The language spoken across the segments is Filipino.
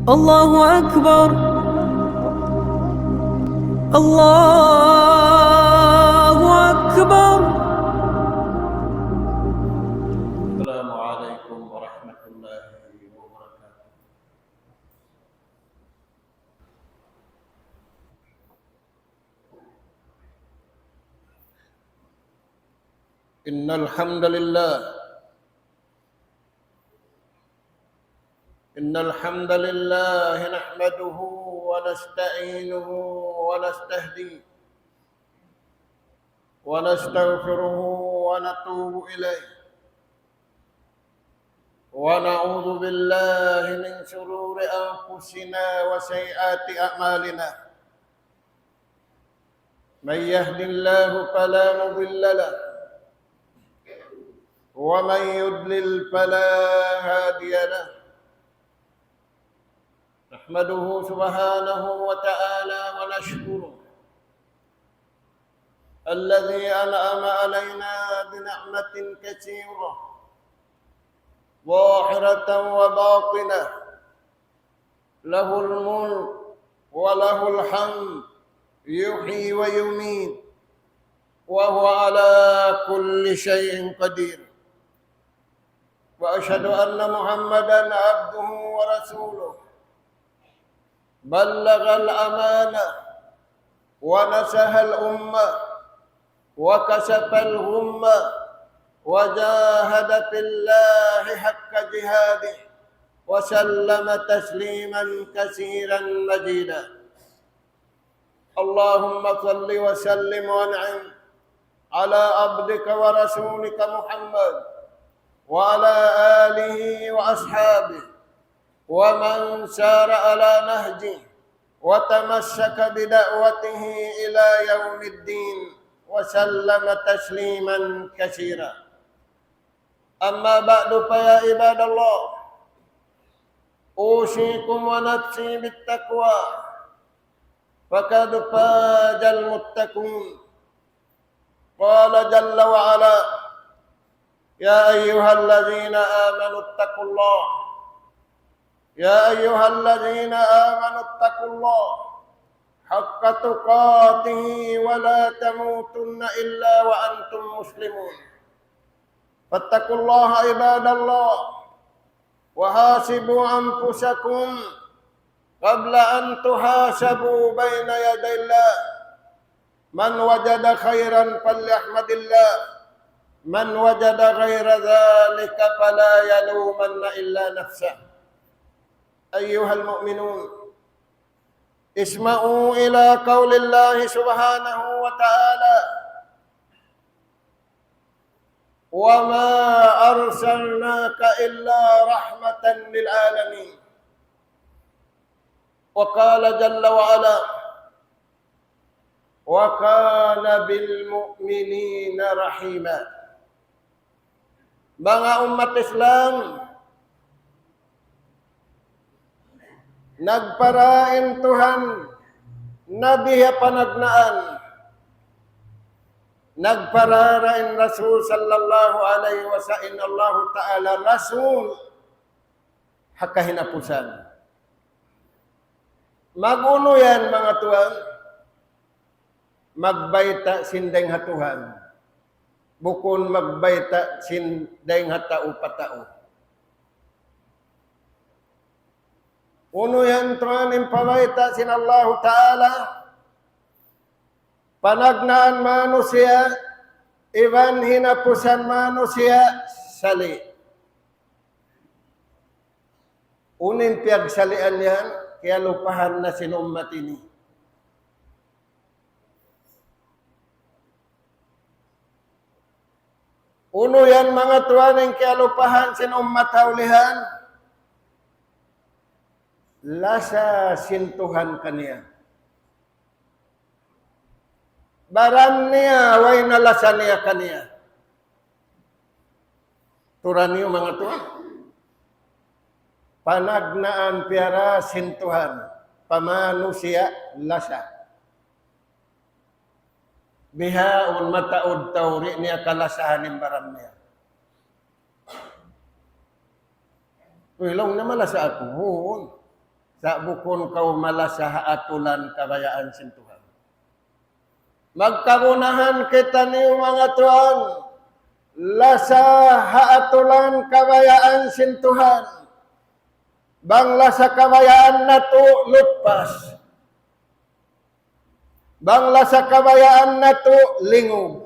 الله أكبر. الله أكبر. السلام عليكم ورحمة الله وبركاته. إن الحمد لله نحمده ونستعينه ونستهديه ونستغفره ونتوب إليه ونعوذ بالله من شرور أنفسنا وسيئات أعمالنا. من يهد الله فلا مضل له ومن يضلل فلا هادي له. نحمده سبحانه وتعالى ونشكره الذي أنعم علينا بنعمة كثيرة ظاهرة وباطنة، له الملك وله الحمد، يحيي ويميت وهو على كل شيء قدير. وأشهد أن محمدًا عبده ورسوله، بلغ الأمانة ونصح الأمة وكشف الغمة وجاهد في الله حق جهاده وسلم تسليما كثيرا مزيدا. اللهم صل وسلم وانعم على عبدك ورسولك محمد وعلى آله وأصحابه ومن سار على نهجه وتمسك بدعوته إلى يوم الدين وسلم تسليما كثيرا. أما بعد فيا عباد الله، أوصيكم ونفسي بالتقوى فقد فاز المتقون. قال جل وعلا: يا أيها الذين آمنوا اتقوا الله يا أيها الذين آمنوا اتقوا الله حق تقاته ولا تموتن إلا وأنتم مسلمون. فاتقوا الله عباد الله، وحاسبوا أنفسكم قبل أن تحاسبوا بين يدي الله. من وجد خيرا فليحمد الله، من وجد غير ذلك فلا يلومن إلا نفسه. أيها المؤمنون، اسمعوا إلى قول الله سبحانه وتعالى: وما أرسلناك إلا رحمة للعالمين. وقال جل وعلا: وكان بالمؤمنين رحيما. Mga umat Islam, nagparain Tuhan nabiha panagnaan, nagpararain Rasul sallallahu alaihi wasallam Allah Ta'ala Rasul hakahinapusan. Maguno yan mga tuwan, magbayta sindeng hatuhan, bukon magbayta sindeng hatao patao. Uno yan tuwan impawayta sin Allah Ta'ala, panagnaan manusia, iban hinapusan manusia, sali. Unin piagsalian yan, kaya lupahan na sinummat ini. Uno yan mga tuwaning kaya lupahan sinummat haulihan, lasa sintuhan kaniya. Baran niya, way nalasan niya kaniya. Turan niyo mga tuwa. Panagnaan piara sintuhan, pamanusia lasa. Bihaun mataud tawri niya kalasahan ng baran niya. Ilong naman sa ako. sa bukon kau malasa atulan kabayaan sin Tuhan. Magkagunahan kita niyo mga tuan, lasa haatulan kabayaan sin Tuhan. Bangla sa kabayaan na to lutpas. Bangla sa kabayaan na to lingog.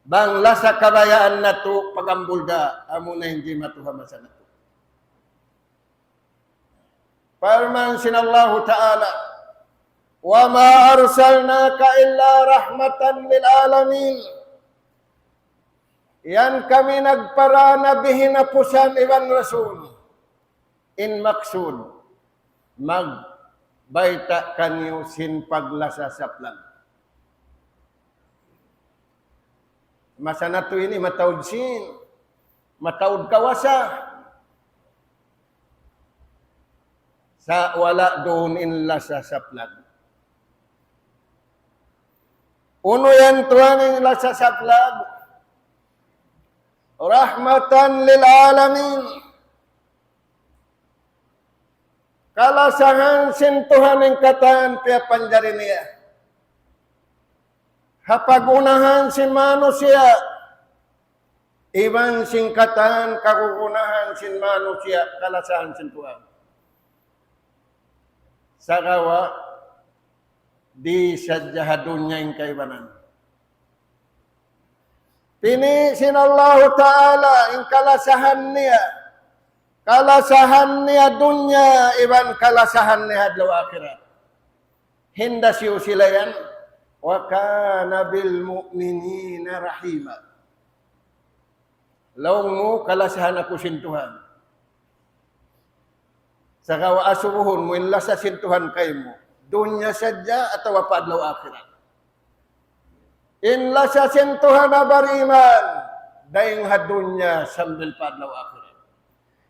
Bangla sa kabayaan na to pagambulda. Amo na hindi matuhamasa na to. Parman sinallahu ta'ala, wa ma arsalnaka illa rahmatan lil alamin. Yan kami nagpara na bihinapusan iban rasul. In maksud, magbaita kanyo sin paglasa sa plan. Masa na to ini mataud sin, mataud kawasa. Sa wala doon inla sa saplag. Uno yan tuwan inla sa saplag. Rahmatan lil alamin. Kalasangan sin Tuhan ng kataan pia panjari niya. Hapagunahan sin manusia. Iban sin kataan kagugunahan sin manusia. Kalasangan sin Tuhan. Sagawa di sadya dunya yung kaibanan. Pinisin Allah Ta'ala yung kalasahan niya dunya, iban kalasahan niya hadlaw akhirat. Hinda siyo sila yan. Wa kana bil mu'minina rahima. Lawng mo, kalasahan ako sin Tuhan. Sa kawa asubuhon mo, inla sa sintuhan kay mo. Dunya sadya at wapadlaw akhirat. Inla sa sintuhan na bariman, dahing hadunya sambil padlaw akhirat.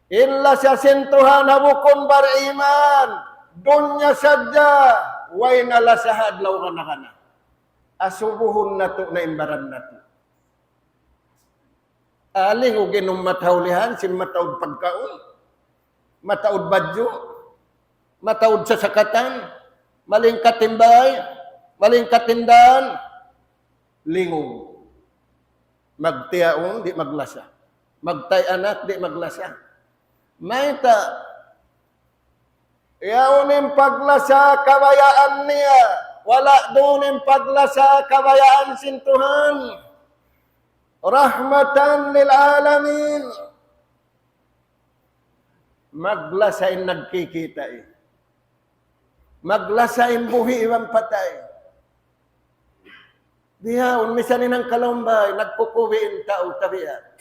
Inla sa sintuhan na bukon bariman, dunya sadya, way nala sa hadlaw kana. Asubuhon na to na imbaran na to. Aling o ginumatawlihan, sin matawd pagkaon. Mataud badyo, mataud sa sakatan, maling katimbay, maling katindan, lingong. Magtiyaon, di maglasa. Magtay anak, di maglasa. Maita, yaunin paglasa, kabayaan niya. Wala doon paglasa, kabayaan sin Tuhan. Rahmatan lil alamin. Maglasain nagkikita eh. Maglasain buhi iwan patay. Dihaon, misanin ang kalumbay, nagkukuwiin tao tabiat.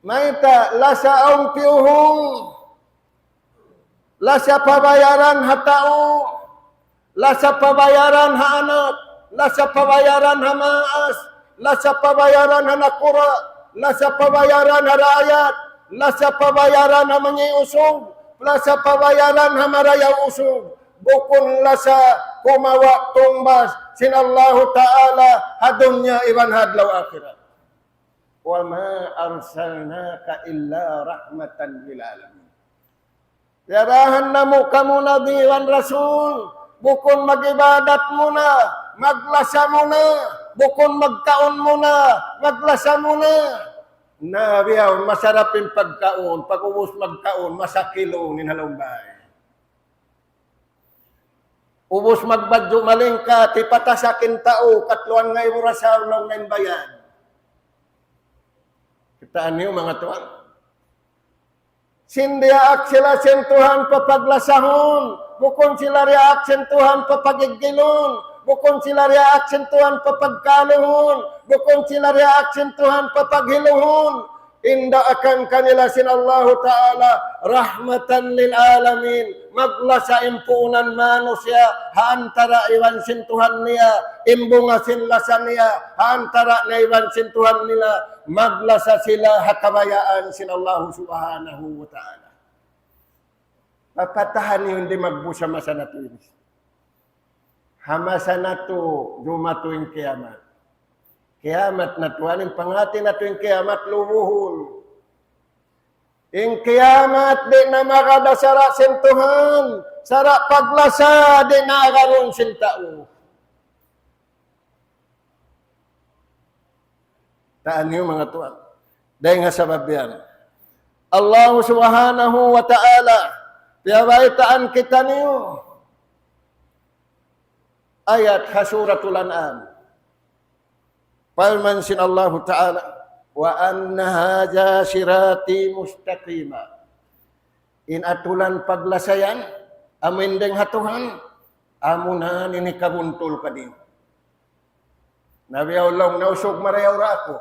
Maita, lasa ang piyuhong, lasa pabayaran hatao, lasa pabayaran ha anak, lasa pabayaran ha maas, lasa pabayaran ha nakura, lasa pabayaran ha rakyat, lasa pabayaran na mangiusog, lasa pabayaran na marayaw usog, bukon lasa kumawa tumbas, sinallahu ta'ala, hadunya iban hadlaw akhirat. Wa ma arsalnaka illa rahmatan lil alamin. Yarahan na mo kamo nabi wan rasul, bukon magibadat mo na, maglasa mo na, bukon magkaon mo na, maglasa mo na. Nabiyaw, masarap yung pagkaon. Pag ubos magkaon, masakilo ni halumbay. Ubos magbadyo malingka, tipata sa kintao, katluan ngay murasaw lang ngayon bayan. Kitaan niyo mga tuwan. Sindiaak sila sentuhan papaglasahon, bukon sila riaak sentuhan papagigilon, bukon sila riaak sentuhan papagkaluhon, bukon sila riaak sentuhan papaghiluhon. Inda akan kanila sinallahu ta'ala rahmatan lil alamin. Maglasa impuunan manusia, haantara iwan sentuhan niya, imbunga sinlasa niya, haantara na iwan sentuhan nila, maglasa sila hakabayaan sinallahu subhanahu wa ta'ala. Papatahan niyo hindi magbusa masa na to. Hamasa na to, dumato yung kiamat. Kiamat na to, anong pangati na to yung kiamat, lubuhon. Ing kiamat, di na makadasara sin Tuhan. Sara paglasa, di na agaron sin tao. Taan niyo mga tuwan. Dahil nga sabab yan. Allah subhanahu wa ta'ala, piyabaitaan kita niyo. Ayat Hasuratul An'am. Firman sin Allah ta'ala, wa anna hadha sirati mustaqima. In atulan paglasayan, amin deng hatuhan, amunan ini kabuntul ka din. Nabi Allah, nausog marayaw ra ako.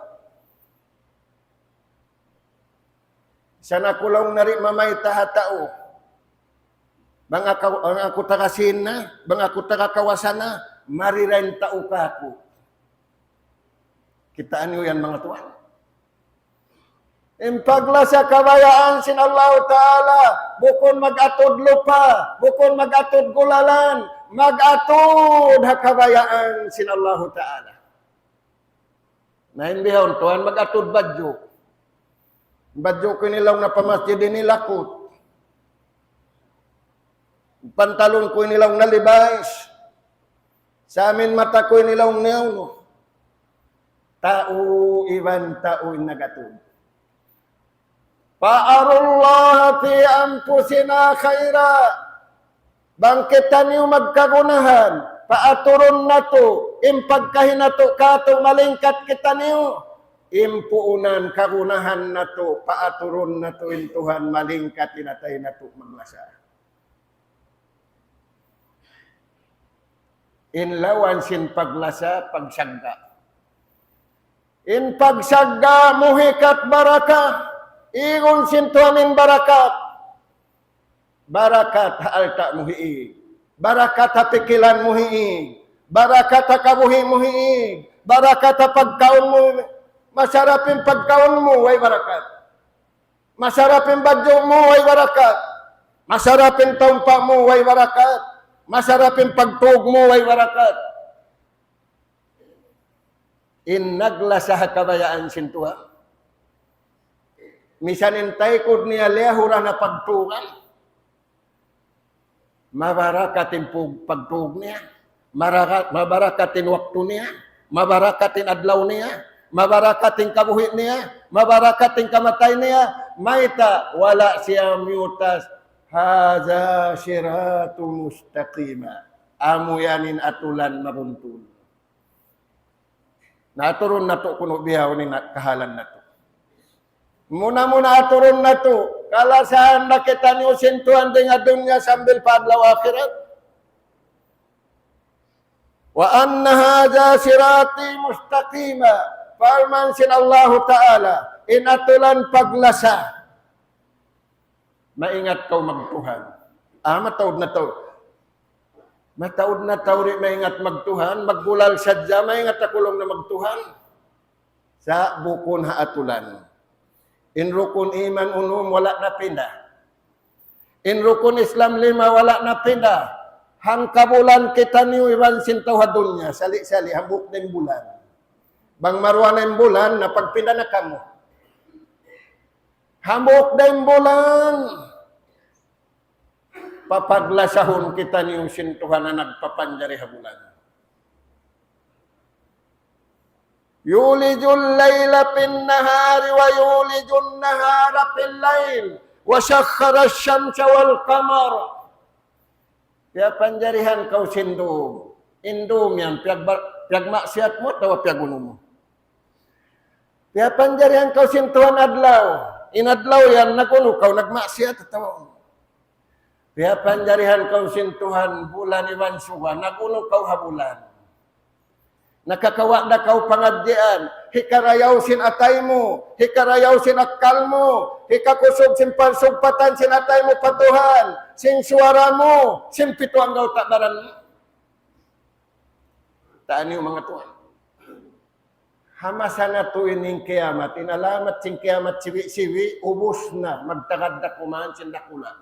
Sana kulong nari mamay tahatao. Bang ako takasin na, bang ako takakawasan na, marirain tao ka ako. Kitaan nyo yan mga tuwan. Impagla sa kabayaan sin Allah Ta'ala, bukon mag-atod lupa, bukon mag-atod gulalan, mag-atod hakabayaan sin Allah Ta'ala. Na hindi hon, tuwan mag-atod badyo. Badyo ko nilaw na pamasjid nilakot. Pantalon ko nilaw na libais. Sa amin mata ko nilaw niyaw. Tao iban tao nagatod. Pa'arullah fi anfusina khaira. Bangkitan niyo magkagunahan. Paaturon na to. Impagkahin na to kato malingkat kita niyo. Impuunan kagunahan na to, paaturon na to in Tuhan, malingkat tinatay na to maglasa. In lawan sin paglasa, pagsagda. In pagsagda, muhikat baraka. Ingon sin Tuhan in barakat. Barakat haalta muhiig. Barakat hapikilan muhiig. Barakat hakabuhi muhiig. Barakat hapagkaon muhiig. Masarap yung pagkaon mo, way barakat. Masarap yung badyo mo, way barakat. Masarap yung taumpa mo, way barakat. Masarap yung pagtug mo, way barakat. In naglasa kabayaan sintuha. Misan intay kud niya lehura na pagtugan. Mabarakatin pagtug niya. Mabarakatin waktu niya. Mabarakatin adlaw niya. Mabarakating kabuhi niya, mabarakating kamatay niya, maita wala siya mutas, haza siratu mustaqima. Amo yanin atulan mabuntun. Naturon na to kuno biyaw ni kahalan na to. Muna aturon na to, kalasahan na kita niyo sintuan din nga dunya sambil padlaw akhirat. Wa anna haza sirati mustaqima. Farman sin Allah Ta'ala, inatulan paglasa. Maingat kau magtuhan. Mataod na to. Mataod na tawri maingat magtuhan, maggulal sadya, maingat akulong na magtuhan. Sa bukon haatulan. In rukun iman unum, wala na pinda. In rukun Islam 5, wala na pinda. Hang kabulan kita niyo iban sintaw hadunya, sali-sali, hambuk na bulan. Bang maruan ng bulan, napagpinda na kamo. Hamok na yung bulan. Papaglasahon kita niyong sintuhan na nagpapanjari habulan. Yulijul layla pin nahari wa yulijul nahara pin layl. Wa syakhara syamsa wal qamar. Kaya panjarihan kau sindum. Indum yan. Piag maksiat mo, tawa piag uno mo. Kaya panjarihan kau sintuhan adlaw. Inadlaw yan, naguno kau, nagmaksiat, tawa mo. Kaya panjarihan kau sintuhan bulan iwan suwa, naguno kau habulan. Nakakawa na kau pangadyan, hikarayaw sin atay mo, hikarayaw sin akal mo, hikakusog sin pansugpatan sin atay mo patuhan, sin suara mo, sin pito ang gaw takdaran mo. Taan niyo mga tuwan. Hamasa na to ining kiamat, inalamat sin kiamat siwi-siwi, ubos na, magtagad na kumahan sin dakula.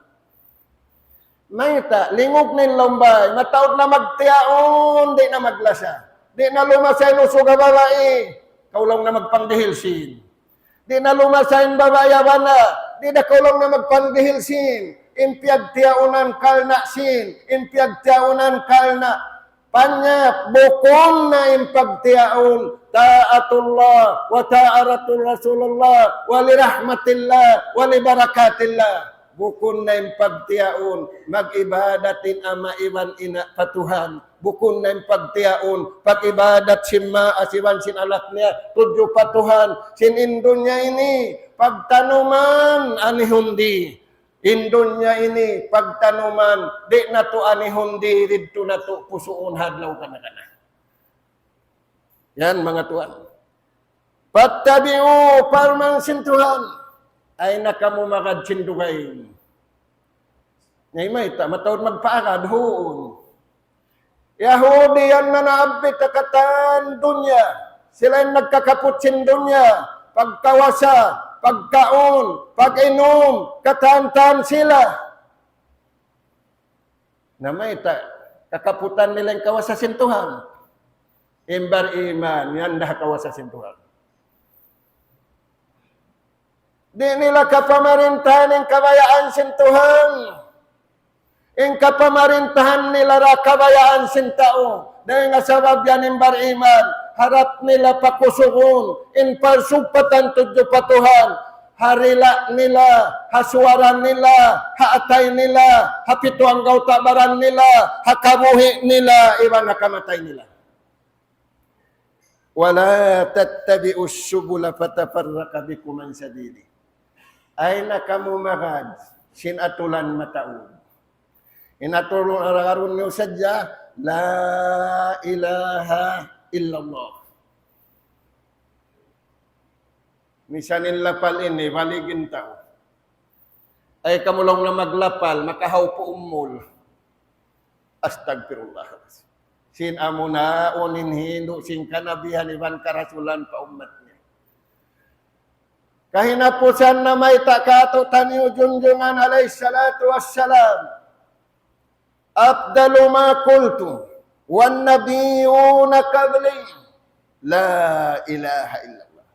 Mayta, lingog nin lombay, mataod na magtiyaon, di na maglasa. Di na lumasayin usog ang babae, kaulang na magpangdihilsin. Di na lumasayin babae abana, di da kulong na magpanggihil sin, impiag tiyaunan kalna sin, impiag tiyaunan kalna, panyap bukong na impagtiaun, ta'atullah, wa ta'aratul Rasulullah, wa li rahmatillah, wa li barakatillah. Bukun na impagtiaun, mag-ibadatin ama iwan ina patuhan. Bukun na impagtiaun, pag-ibadat simma asiwan sin alat niya, tujuh patuhan, sin indunya ini, pagtanuman anihundi. Indunya ini, pagtanuman, di na to anihundi, dito na to pusuon hadlaw kana-kana. Yan mga tuan. Pattabi'u parmang sintuhan. Ay nakamu makadsindugayin. Ngay may matawad magpaakad, huun. Yahudi yan na naabit akatan dunya. Sila yung nagkakaput sin dunya. Pagkawasa, pagkaon, pag-inom, katantan sila. Na may kakaputan nila yung kawasa sintuhan. Imbar iman, yan dah kawasa sintuhan. Di nila kapamarintahan ng kabayaan sintuhan. Ang kapamarintahan nila ra kabayaan sintao. Dahil nga sabab yan ng bariman, harap nila pakusugon, in parsupatan tudyo patuhan, harila nila, hasuwaran nila, haatay nila, hapituang gautabaran nila, hakabuhi nila, iwan nakamatay nila. Wala tattabi'us subula fatafarraqa bikum an sabili. Ay nakamumagad, sinatulan mataud. Inatulong araron niyo sadya, la ilaha illallah. Misanin lapal ini, baligin tao. Ay kamulong na maglapal, makahaw po umul. Astagfirullah. Sin amuna, unin hino, sin kanabihan, iban karasulan pa umat niya. Kahinapusan na may takatutan niyo junjungan alayhi salatu wassalam. Afdalu ma qultu wan nabiyuna qabli la ilaha illallah.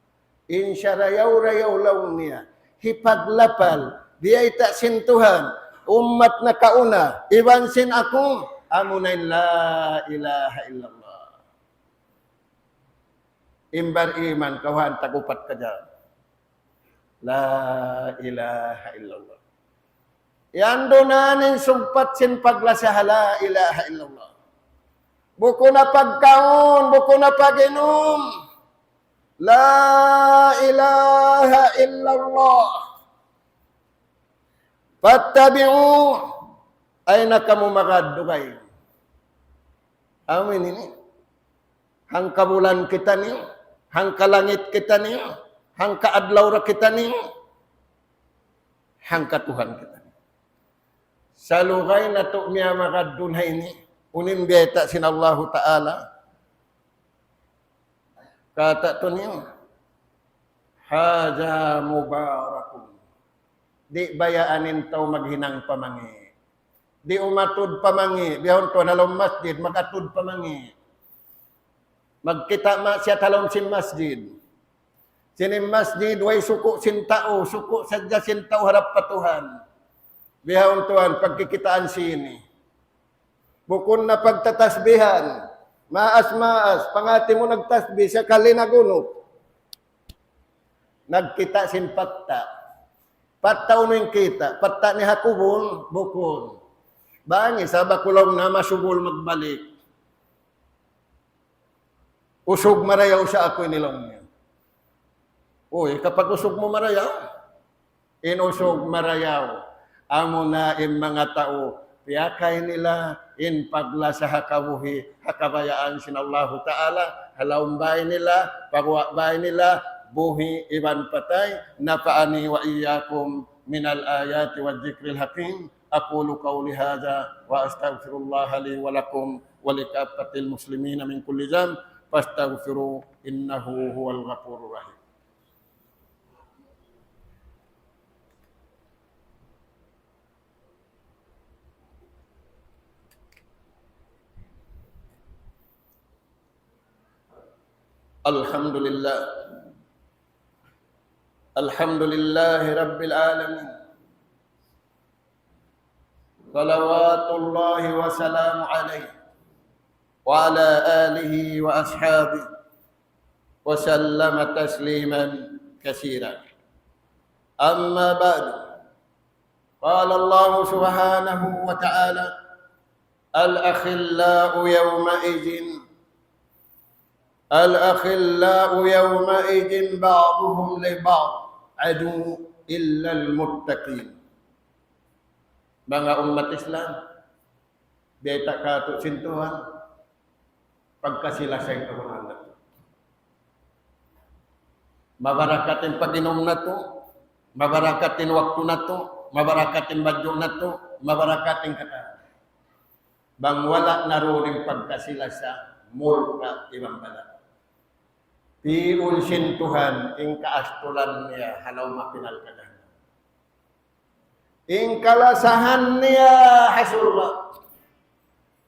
Insya rayaw law niya. Hipaglapal, diay tak sintuhan, umat na kauna, iban sin ako, amunain la ilaha illallah. Imbar iman, kawan tagupat ka dyan. La ilaha illallah. Yan donanin sumpat sin paglasaha la ilaha illallah. Buko na pagkaon, buko na pag-inom. La ilaha illallah. Pattabi'u ay nakamumakadugay. Amin ini. Hang kabulan kita ni, hang kalangit kita ni, hang kaadlaw ra kita ni, hang katuhan kita ni. Sa lugay na to miya makadunhay ni, unin biyata sin Allah Ta'ala, kata to niyo, haja mubarakun. Di bayaanin tao maghinang pamangi. Di umatud pamangi. Bihon to nalong masjid, magatud pamangi. Magkita ma siya talong sin masjid. Sinim masjid, way suku sin tao, suku sadya sin tao harap patuhan. Bihon tuan, pagkikitaan sini. Bukun na pagtatasbihan, maas, pangati mo nagtasbih, siya kalinagunok. Nagkita sin patta. Patta uno yung kita, patta ni hakubol, bukun. Bangi, sabakulong na masubol magbalik. Usog marayaw sa ako inilong niya. Uy, kapag usog mo marayaw, inusog marayaw. Amo na in mga tao, piyakay nila, in pagla sa hakabuhi, hakabayaan sin Allah Ta'ala, halaumbay nila, pagwakbay nila, buhi iban patay, napaani wa iyakum minal ayati wa dzikril hakim. Aqulu qawli hadha wa astaghfirullah li wa lakum wa likaffatil muslimina min kulli dhanb fastaghfiru innahu huwal ghafurur rahim. Alhamdulillah الحمد لله رب العالمين صلوات الله وسلام عليه وعلى آله وأصحابه وسلم تسليما كثيرا أما بعد قال الله سبحانه وتعالى الأخلاء يومئذ بعضهم لبعض عدو إلا المتقين. Mga umat Islam, beta kato sintuhan pagkasilasay kamunan na to. Mabarakatin pag-inom na to, mabarakatin waktu na to, mabarakatin badyo na to, mabarakatin kata. Bang wala na rin pagkasilasa, murka ibang pala. Piul sintuhan, ing kaastulan niya, halaw mapinal ka na. Ing kalasahan niya, hasulwa.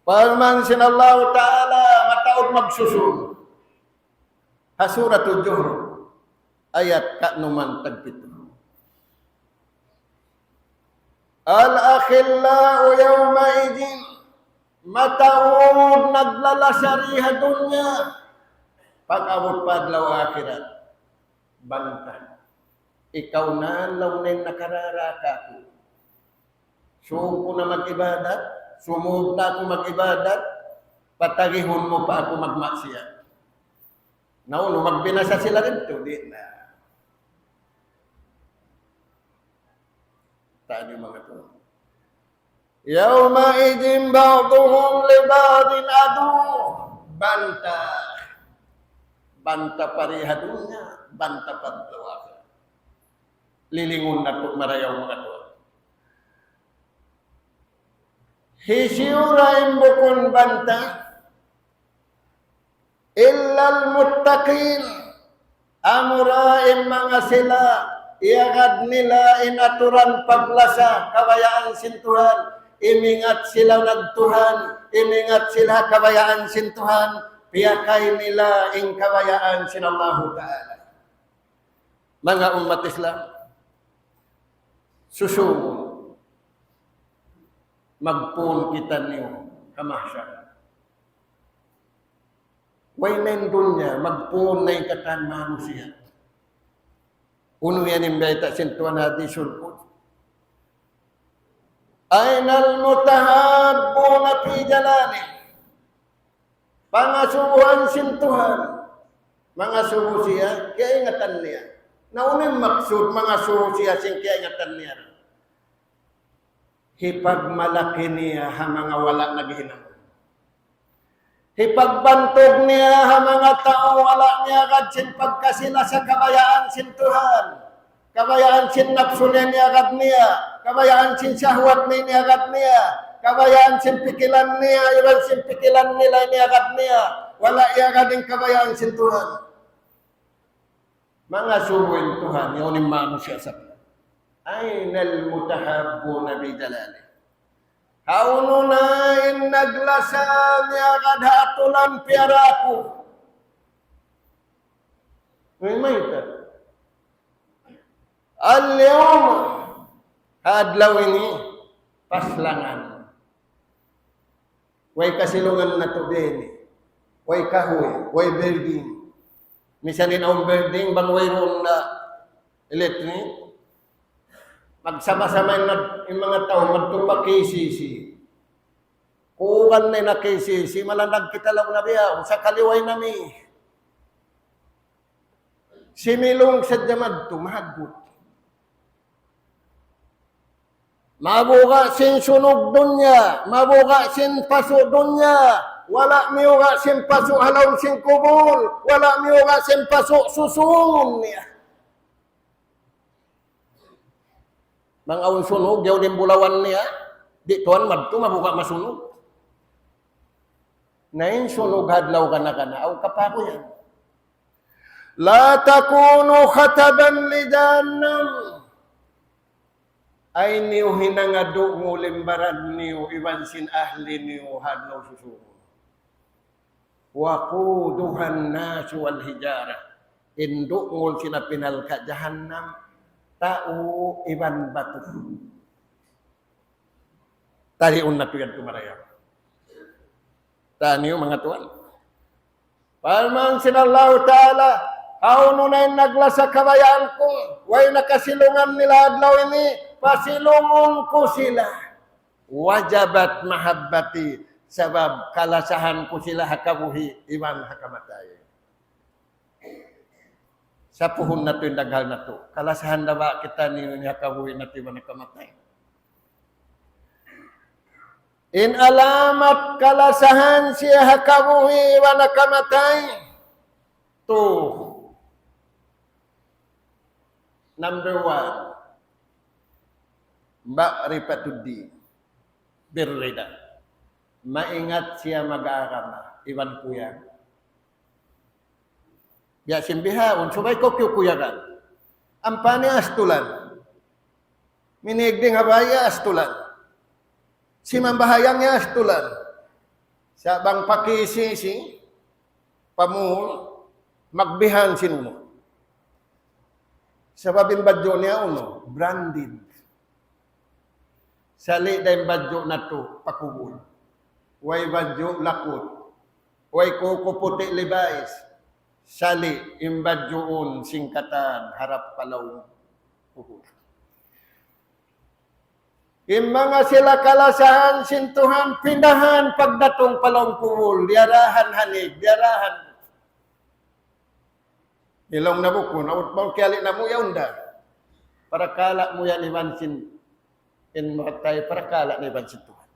Parman sinallahu ta'ala, mataod magsusun. Hasuratul Juhur, ayat ka'numan tagpito. Al-akhillau yawmaidin, mataod naglalasariha dunya. Pag-abot padlaw akhirat, bantay. Ikaw na launin nakararaka ko. Suong ko na mag-ibadat, sumuog na ako mag-ibadat, patagihon mo pa ako magmaksiyat. Nauno, magbinasa sila rito, di na. Tadi mga to. Yawma idin ba'duhum li ba'din adu. Banta. Banta parihadunya, banta padlawa. Lilingon na to marayaw mga to. Hisiura imbukun banta illal muttaqin amuraim mga sila iagad nila inaturan paglasa kabayaan sintuhan imingat sila nagtuhan imingat sila kabayaan sintuhan piyakay nila ing kabayaan sinallahu ta'ala. Mga umat Islam, susunod magpun kita niyo kamahsyar. Way nendun niya, magpun na ikatan manusia. Uno yan imbita sintuan hadisul qudus. Ainal mutahabbuna fi jalani. Pangasubuhan sintuhan. Mga suhu siya, kaya ingatan niya. Naunin maksud mga suhu siya, kaya ingatan niya. Hipagmalaki niya ha mga wala naghinang. Hipagbantog niya ha mga tao wala niya kadsin pagkasila sa kabayaan sintuhan. Kabayaan sin napsunin niya agad niya. Kabayaan sin syahwat niya agad niya. Kabayaan sin pikilan niya. Iwan sin pikilan nila niya agad niya. Wala niya agad yung kabayaan sintuhan. Mga suwin Tuhan, yun yung manusia sa Ainal mutahabbuna bijalali. Hauno na in naglasa niya kadhatulan piaraku. May ito. Al-yawm hadlaw ini paslangan. Way kasilungan na to din. Way kahoy, way building. Misanin ang building bang way roon na electric. Magsama-sama yung mga tao, magtupa KCC. Kuwan na na KCC, malanag kita lang na biya, sa kaliway nami. Similong sa jamad to, mahagot. Mabuka sin sunog dunya, mabuka sin paso dunya, wala miuga sin paso halaw sin kubol, wala miuga sin paso susun niya. Mang awon sunog, yaw din bulawan niya. Di tuan madto, mabuka masunog. Nain sunog hadlaw ka na aw kapako yan. La takunu khataban li jahannam. Ay niyo hinangado mo limbaran niyo, iwan sin ahli niyo hadlaw susunog. Waquduhan nasu wal hijara. induk ngul sina pinal ka jahannam tau iban batu. Tari unna tuyan tumaraya. Taniyo mga tuan. Palman sinallahu ta'ala, kauno na yung naglasa kabayaan ko, way nakasilungan nila adlaw ini, pasilungon ko sila. Wajabat mahabbati, sabab kalasahan ko sila hakabuhi, iman hakamatay. Sa puhon na to yung daghal na to, kalasahan na ba kita ni hakabuhi na to iman hakamatay? In alamat kalasahan siya hakabuhi wa nakamatay. To number 1, ma'rifatuddi birrida. Maingat siya mag-aarama. Iwan kuya. Ya simbihaon, subay ko kuyagan. Ampani astulan. Minigding habaya astulan. Si mambahayangnya astulan. Sabang pakisisi, pamuhol, magbihan sinuno. Sababin badyo niya uno, branded. Sali dahil badyo na to, pakubul. Way badyo lakot. Way kuko puti libais. Sali imbadyoon singkatan harap palaw kubul. Mga sila kalasahan, sintuhan, pindahan, pagdatong palong kumul, diarahan hanig, diarahan. Ilong na buko, naut mong kiali na mo yaunda. Para kala mo yan ibansin, in matay, para kala na ibansin Tuhan.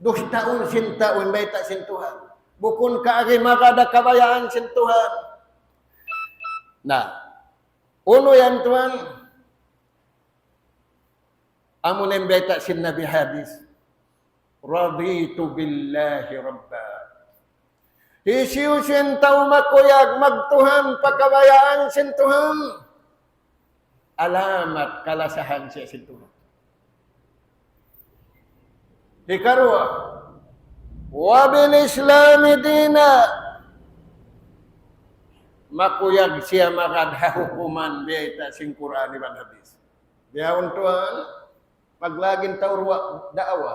2 taon, sintaon, may ta sintuhan. Bukun ka agi magada kabayaan sintuhan. Nah, uno yan Tuhan, amun embeta sin Nabi hadis. Raditu billahi rabba. Isiu sintaw makuyag magtuhan pakabayaan sintuhan. Alamat kalasahan siya sintuhan. Ikarwa. Wa bil islami dina. Makuyag siya makadhahukuman beta sing Quran ibang hadis. Biyaon Tuhan. Paglaging taurwa daawa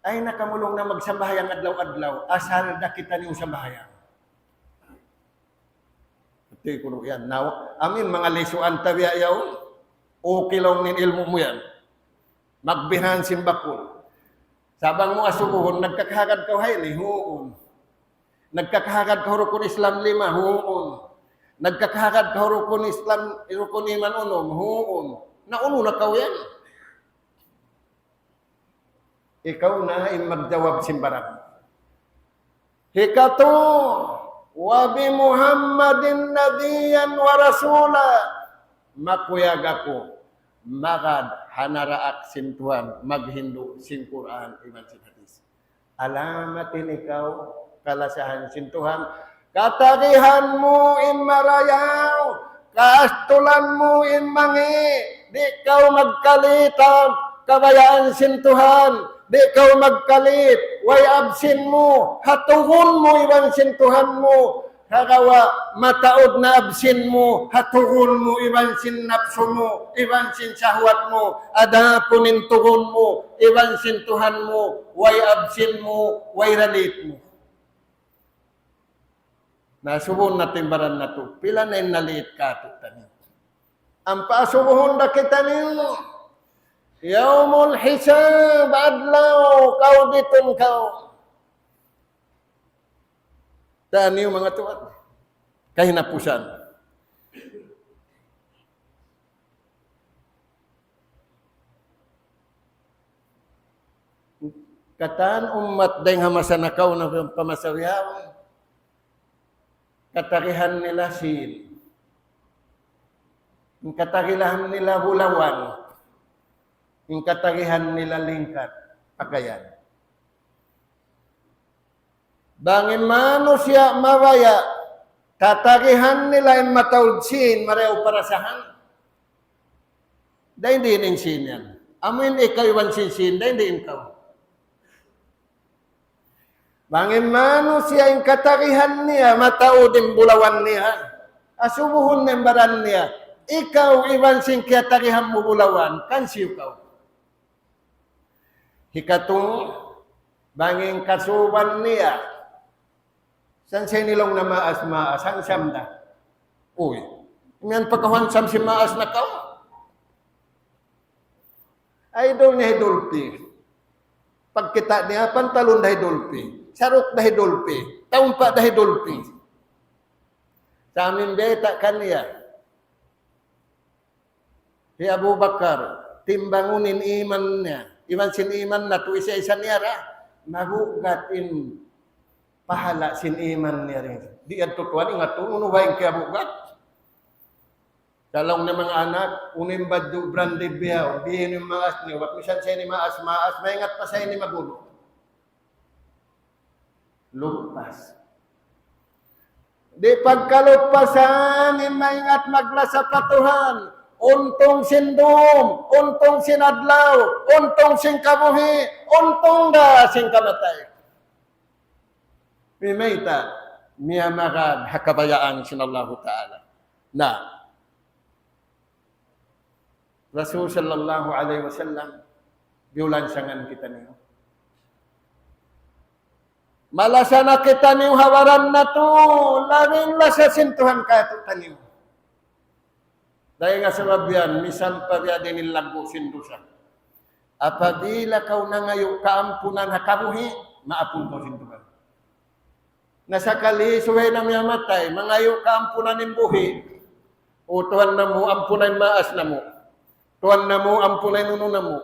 ay nakamulong na magsambahayang adlaw-adlaw asal da kita niyo sambahayang. Ito ko yan. Now, amin mga lisuan tabiayaw, okay lang nin ilmu mo yan. Magbihan simbakul. Sabang mo asubuhon, nagkakahagad ka hayli, huon. Nagkakahagad ka hurukon Islam 5, huon. Nagkakahagad ka hurukon Islam, hurukon iman unom, huon. Nauno na ka yan. Ikaw na ay magjawab simbaran. Hikato, wa bi Muhammadin nabiyan wa rasula. Makuyag ako, magad hanaraak sin Tuhan, maghindu sin Quran, iman sin hadis. Alamatin ikaw, kalasahan sin Tuhan. Katagihan mo in marayaw, kaastulan mo in mangi, di ikaw magkalitam, kabayaan sin Tuhan. Di kau magkalit, way absin mo, hatuhon mo iwan sintuhan mo, hagawa mataod na absin mo, hatuhon mo iwan sin napso mo, iwan sin sahwat mo, adapunin tuhon mo, iwan sintuhan mo, way absin mo, way ralit mo. Nasubon natin baran na to, pila na yung nalit ka to tanin. Ang pasubuhon na kita niyo, Yaumul hisab adlaw kau ditun kau. Dan yung mga tuwan. Kahinapusan. Kataan umat dahil hamasanakaw na pamasawiyaw. Katarihan nila sin. Katarihan nila hulawan. Yung katagihan nila lingkat, pagayan. Bangin mano siya mawaya, katagihan nila yung mataudsin, mareho parasahan. Dahil hindi sin yan. Amin ikaw iwan sin, dahil hindi ikaw. Bangin mano siya yung katagihan niya, mataudin bulawan niya. Asubuhon membaran niya. Ikaw iwan sing kaya tariham mo bulawan. Kansiyo ka. Hikatong banging kasuban niya. San siya nilong na maas-maas? Ang siyam na. Uy, ngayon pagkawansam si maas na ka. Idol ni Hidulpi. Pagkita niya, pantalon na Hidulpi. Sarok na Hidulpi. Taumpa na Hidulpi. Sa amin beta kaniya. Si Abu Bakar, timbangunin iman niya. Iman sin iman na to isa-isa niya ra. Magugatin pahala sin iman niya rin. Di at tutuan, ingat to, unuhayin kaya bugat. Kalong na mga anak, unim badyo branded biyaw, bihin yung maas niyo, wag misan siya ni maas, maingat pa siya ni magulo. Lupas. Di pagkalupasan, maingat maglasa patuhan, untong sindom, untong sinadlaw, untong singkabuhi, untong da singkamatay. Mimayta, miyamagad hakabayaan sinallahu ta'ala. Na, Rasul sallallahu alaihi wasallam, biulansangan kita niyo. Malasa na kita niyo hawaran na to, laming lasa sintuhan ka ito taniyo. Dahil nga sa mabyan, misan pa biya din nilago sindusa. Apabila kau na ngayon kaampunan hakabuhi, maapun ko sintuhan. Nasa kali, suhay na miya matay, mangayo kaampunan ng buhi, o tuhan na mo, ampunan maas na mo. Tuhan na mo, ampunay nuno na mo.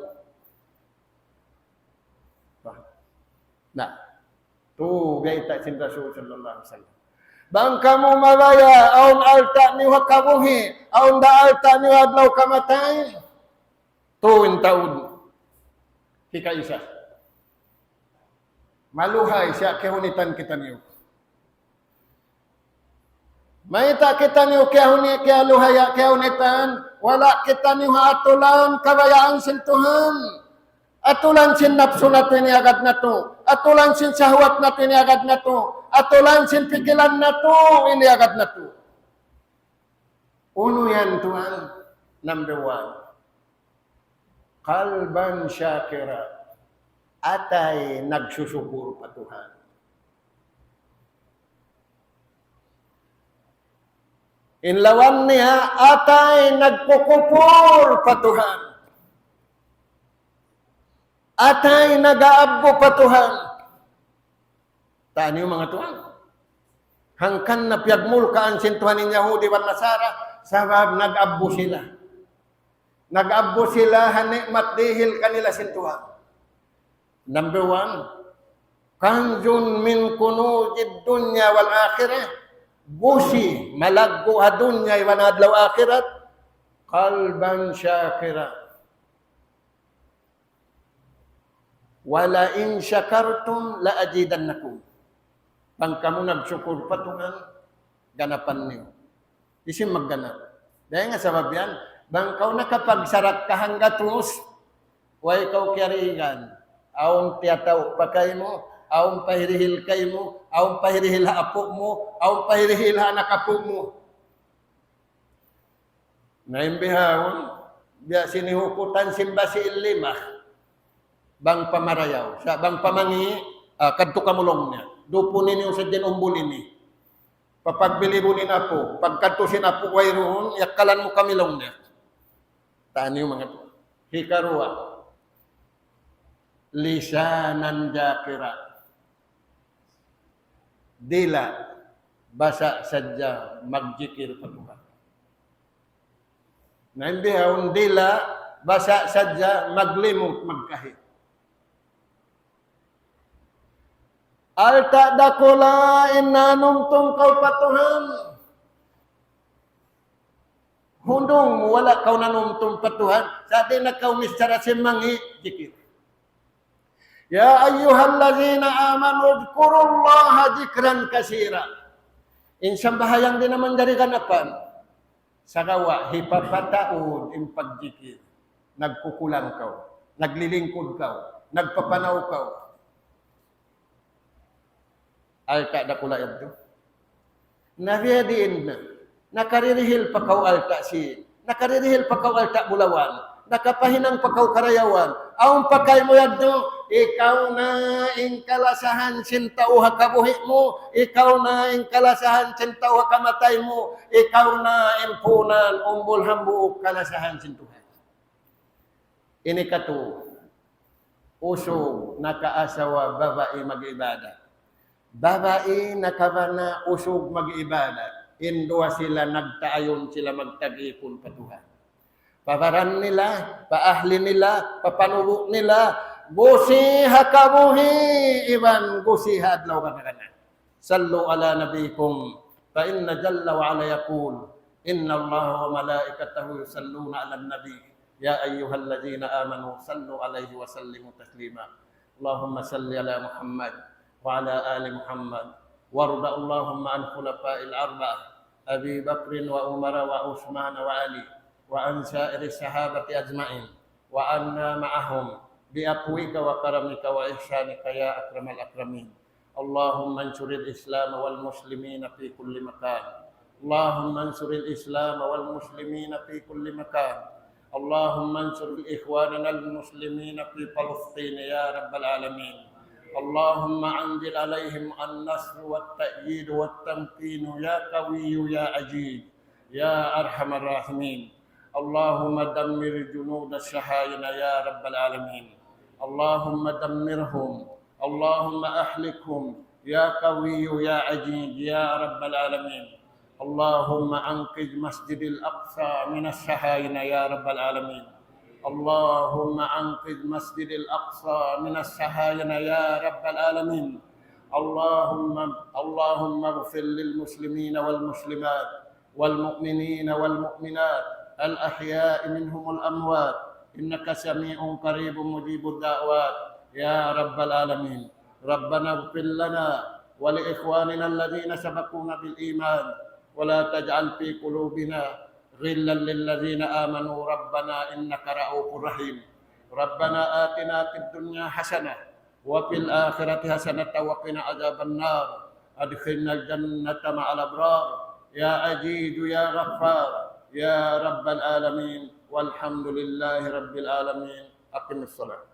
Na, tu gaita sin Rasul sallallahu alaihi wasallam. Bangka mo mabaya, aun alta ni wakabuhi, aun da alta ni adlaw kamatay. Tuwin taon. Hika isa. Maluhay siya kehunitan kita niyo. Maita kita niyo kaya luhaya kehunitan. Wala kita niyo atulan kabayaan sin Tuhan. Atulan sin napso na tiniagad na to. Atulan sin sahwat na tiniagad na to. Atulan sin pikilan na to. Iniagad na to. Uno yan Tuhan. Number 1. Kalban syakira. Atay nagsusukur pa Tuhan. Inlawan niya, atay nagkukupor pa Tuhan. Atay nagaabbo pa Tuhan. Taan yung mga Tuhan. Hangkan na piyagmul kaan sintuhan ng Yahudi wan Nasara, sabab nag-abbo sila. Nag-abbo sila, hanikmat dihil kanila sintuhan. Number 1, kanjun min kunujid dunya wal akhirah. Busi, malaggo hadunya iwan adlaw akhirat, kalban syakira. Wala in syakartum la ajidannakum. Pang kamu nagsyukur patungan, ganapan niyo. Isim magganap. Dahil nga sabab yan, bang kau nakapagsarak ka hangga terus, way kau kiarigan, aong tiyataw pa kayo mo, aong pahirihil kayo mo, aong pahirihil haapok mo, aong pahirihil hanakapok mo. Naimbihawon, biya sinihukutan simba si ilimah, bang pamarayaw, sa bang pamangi, kadto kamulong niya, dupunin niyo sa din umbulin ni. Papagbilibunin ako, pagkatusin ako wayroon, yakalan mo kamilong niya. Taan niyo mga to. Hikarua, lisanan jakira. Dila, basa sadya, magjikir pa Tuhan. Naimbihaon dila, basa sadya, maglimot, magkahit. Alta dakula inanumtong kau patuhan. Hundong wala kau nanumtong patuhan. Sa atin na kau mistarasin mangi, jikir. Ya ayyuhallazina amanu dzkurullaha dzikran katsira. Insang bahayang din naman dari ganapan. Sagawa hipapataon im pagjikir. Nagkukulang kau, naglilingkod kau, nagpapanaw kau. Ay kada kula ito. Nabiyadiin na. nakaririhil pa kau alta si, nakaririhil pa kau alta bulawan, nakapahinang pa kau karayawan, aung pakay mo yadno, ikaw na ing kalasahan sintao hakabuhi mo, ikaw na ing kalasahan sintao hakamatay mo, ikaw na impunan umbol hambuok kalasahan sintuhan. Ini katu, usog nakaasawa babae mag-ibada. Babae nakabana usog mag-ibada. Indua sila nagtaayon sila magtag-ipon patuhan. Pabaran nila, paahli nila, papanubo nila, gusi hakabuhi, iban gusi hadlaw kana. Sallu ala nabikum, fa inna jalla wa ala yaqul, inna Allah wa malaikatahu yusalluna ala nabi, ya ayyuhalladzina amanu sallu alaihi wa sallimu taslima. Allahumma salli ala Muhammad wa ala ali Muhammad. وارض اللهم عن خلفاء الأربعة أبي بكر وعمر وعثمان وعلي وعن سائر الصحابة أجمعين وعنا معهم بأقويك وكرمك وإحسانك يا أكرم الأكرمين. اللهم انصر الإسلام والمسلمين في كل مكان. اللهم انصر الإسلام والمسلمين في كل مكان. اللهم انصر إخواننا المسلمين في فلسطين يا رب العالمين. اللهم انزل عليهم النصر والتأييد والتمكين يا قوي يا عزيز يا أرحم الراحمين. اللهم دمر جنود الصهاينة يا رب العالمين. اللهم دمرهم، اللهم أهلكهم يا قوي يا عزيز يا رب العالمين. اللهم أنقذ مسجد الأقصى من الصهاينة يا رب العالمين. اللهم أنقذ مسجد الأقصى من الصهاينة يا رب العالمين. اللهم اغفر للمسلمين والمسلمات والمؤمنين والمؤمنات الأحياء منهم الأموات، إنك سميع قريب مجيب الدعوات يا رب العالمين. ربنا اغفر لنا ولإخواننا الذين سبقونا بالإيمان ولا تجعل في قلوبنا غلا للذين آمنوا ربنا إنك رؤوف رحيم. ربنا آتنا في الدنيا حسنة وفي الآخرة حسنة وقنا عذاب النار. أدخلنا الجنة مع الأبرار يا عزيز يا غفار يا رب العالمين. والحمد لله رب العالمين. أقم الصلاة.